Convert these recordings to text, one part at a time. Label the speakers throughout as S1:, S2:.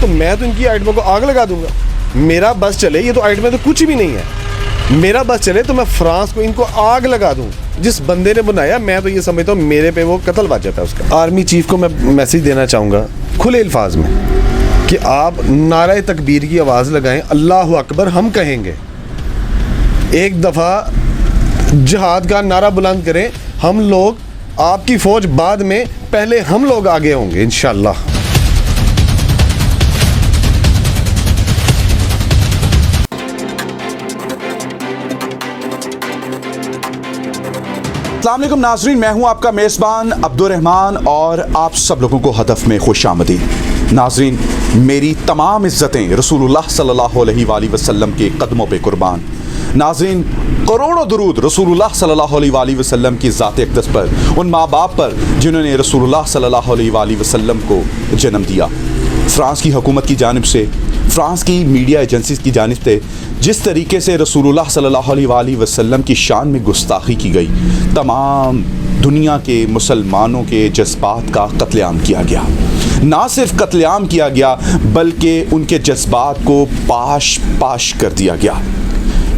S1: तो मैं तो इनकी आइटमों को आग लगा दूंगा। मेरा बस चले, ये तो आइटमें तो कुछ भी नहीं है, मेरा बस चले तो मैं फ्रांस को इनको आग लगा दूं। जिस बंदे ने बनाया, मैं तो ये समझता हूँ मेरे पे वो कत्ल वाजिब है उसका। आर्मी चीफ को मैं मैसेज देना चाहूँगा खुले अल्फाज में कि आप नारे तकबीर की आवाज़ लगाएं, अल्लाह अकबर हम कहेंगे, एक दफ़ा जिहाद का नारा बुलंद करें। हम लोग, आपकी फ़ौज बाद में, पहले हम लोग आगे होंगे इंशाअल्लाह।
S2: अस्सलाम वालेकुम नाज़रीन, मैं हूं आपका मेज़बान अब्दुल रहमान और आप सब लोगों को हदफ में खुशामदीद। नाज़रीन, मेरी तमाम इज़्ज़तें रसूलुल्लाह सल्लल्लाहु अलैहि वसल्लम के कदमों पे कुर्बान। नाज़रीन, करोड़ों दुरूद रसूलुल्लाह सल्लल्लाहु अलैहि वसल्लम की ज़ात अक़दस पर, उन माँ बाप पर जिन्होंने रसूलुल्लाह सल्लल्लाहु अलैहि वसल्लम को जन्म दिया। फ़्रांस की हुकूमत की जानिब से, फ़्रांस की मीडिया एजेंसीज़ की जानिब से जिस तरीके से रसूलुल्लाह सल्लल्लाहु अलैहि वसल्लम की शान में गुस्ताखी की गई, तमाम दुनिया के मुसलमानों के जज्बात का कत्लेआम किया गया। ना सिर्फ कत्लेआम किया गया बल्कि उनके जज्बात को पाश पाश कर दिया गया।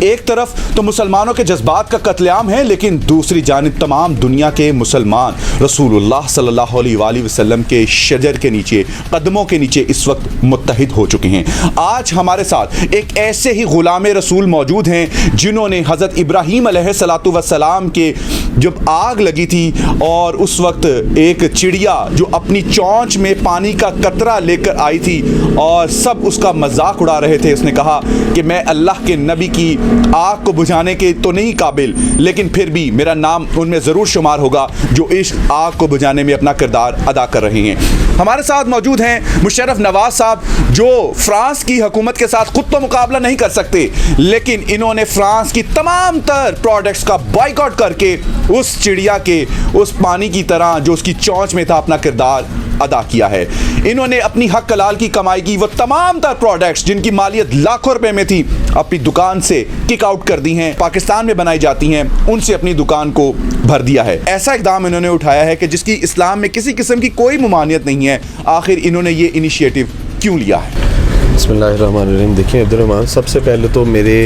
S2: एक तरफ तो मुसलमानों के जज्बात का कत्लेआम है, लेकिन दूसरी जानिब तमाम दुनिया के मुसलमान रसूलुल्लाह सल्लल्लाहु अलैहि वसल्लम के शजर के नीचे, कदमों के नीचे इस वक्त मुत्तहिद हो चुके हैं। आज हमारे साथ एक ऐसे ही ग़ुलाम रसूल मौजूद हैं जिन्होंने हज़रत इब्राहीम अलैहिस्सलातु वस्सलाम के जब आग लगी थी और उस वक्त एक चिड़िया जो अपनी चोंच में पानी का कतरा लेकर आई थी और सब उसका मजाक उड़ा रहे थे, उसने कहा कि मैं अल्लाह के नबी की आग को बुझाने के तो नहीं काबिल, लेकिन फिर भी मेरा नाम उनमें ज़रूर शुमार होगा जो इस आग को बुझाने में अपना किरदार अदा कर रहे हैं। हमारे साथ मौजूद हैं मुशर्रफ नवाज साहब, जो फ्रांस की हुकूमत के साथ खुद तो मुकाबला नहीं कर सकते, लेकिन इन्होंने फ्रांस की तमाम तर प्रोडक्ट्स का बॉयकॉट करके उस चिड़िया के उस पानी की तरह जो उसकी चोंच में था अपना किरदार अदा किया है। इन्होंने अपनी हक हलाल की कमाई की वो तमाम तर प्रोडक्ट्स जिनकी मालियत लाखों रुपए में थी, अपनी दुकान से किक आउट कर दी हैं, पाकिस्तान में बनाई जाती हैं, उनसे अपनी दुकान को भर दिया है। ऐसा इक़दाम इन्होंने उठाया है कि जिसकी इस्लाम में किसी किस्म की कोई ममानियत नहीं है। आखिर इन्होंने ये इनिशिएटिव क्यों लिया है?
S1: बिस्मिल्लाहिर्रहमानिर्रहीम। देखिए अब्दुल रहमान, सबसे पहले तो मेरे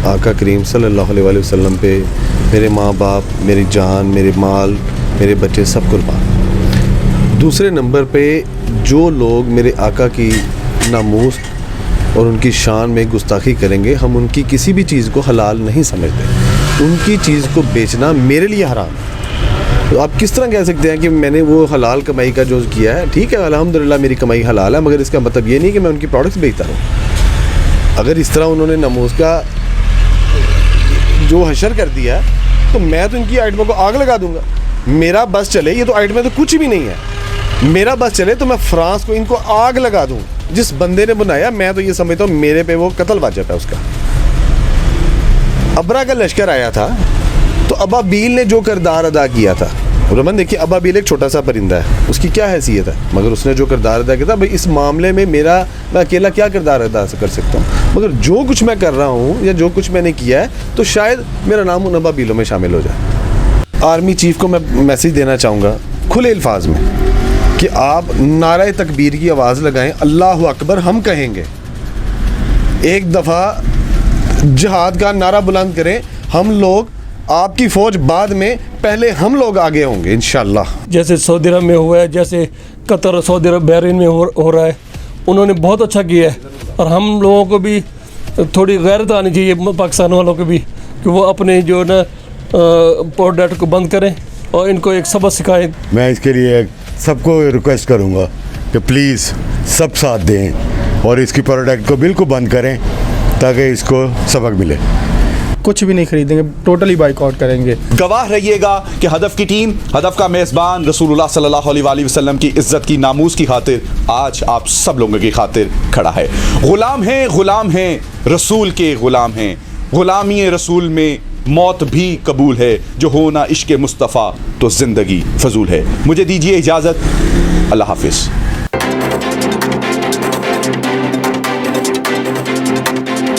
S1: आका करीम सल्लल्लाहु अलैहि वसल्लम पे मेरे माँ बाप, मेरी जान, मेरे माल, मेरे बच्चे सब कुर्बान। दूसरे नंबर पे जो लोग मेरे आका की नामूस और उनकी शान में गुस्ताखी करेंगे, हम उनकी किसी भी चीज़ को हलाल नहीं समझते। उनकी चीज़ को बेचना मेरे लिए हराम है। तो आप किस तरह कह सकते हैं कि मैंने वो हलाल कमाई का जो किया है, ठीक है अल्हम्दुलिल्लाह मेरी कमाई हलाल है, मगर इसका मतलब ये नहीं कि मैं उनकी प्रोडक्ट्स बेचता हूँ। अगर इस तरह उन्होंने नामूस का जो हशर कर दिया है तो मैं तो इनकी आइटमों को आग लगा दूंगा। मेरा बस चले, ये तो आइटमें तो कुछ भी नहीं है, मेरा बस चले तो मैं फ्रांस को इनको आग लगा दूं। जिस बंदे ने बनाया, मैं तो ये समझता हूँ मेरे पे वो कत्ल वाजिब है उसका। अबरा का लश्कर आया था तो अबाबील ने जो किरदार अदा किया था, रमन देखिए अबाबील एक छोटा सा परिंदा है, उसकी क्या हैसियत है, मगर उसने जो किरदार अदा किया था, भाई इस मामले में मैं अकेला क्या किरदार अदा कर सकता हूँ, मगर जो कुछ मैं कर रहा हूँ या जो कुछ मैंने किया है तो शायद मेरा नाम उन अबाबीलों में शामिल हो जाए। आर्मी चीफ को मैं मैसेज देना चाहूँगा खुले अल्फाज में कि आप नारे तकबीर की आवाज़ लगाएं, अल्लाह अकबर हम कहेंगे, एक दफ़ा जिहाद का नारा बुलंद करें। हम लोग, आपकी फ़ौज बाद में, पहले हम लोग आगे होंगे इंशाअल्लाह।
S3: जैसे सऊदी अरब में हुआ है, जैसे कतर, सऊदी अरब, बहरीन में हो रहा है, उन्होंने बहुत अच्छा किया है। और हम लोगों को भी थोड़ी गैरत आनी चाहिए, पाकिस्तान वालों को भी, कि वो अपने जो ना प्रोडक्ट को बंद करें और इनको एक सबक सिखाएं।
S4: मैं इसके लिए सबको रिक्वेस्ट करूंगा कि प्लीज़ सब साथ दें और इसकी प्रोडक्ट को बिल्कुल बंद करें ताकि इसको सबक मिले।
S5: कुछ भी नहीं खरीदेंगे, टोटली बाइकआउट करेंगे।
S2: गवाह रहिएगा कि हदफ की टीम, हदफ का मेज़बान रसूलुल्लाह सल्लल्लाहु अलैहि वसल्लम की इज़्ज़त की, नामूस की खातिर आज आप सब लोगों की खातिर खड़ा है। गुलाम हैं रसूल के, गुलाम हैं। गुलामी रसूल में मौत भी कबूल है, जो होना इश्क़ मुस्तफ़ा तो ज़िंदगी फजूल है। मुझे दीजिए इजाज़त, अल्लाह हाफिज़।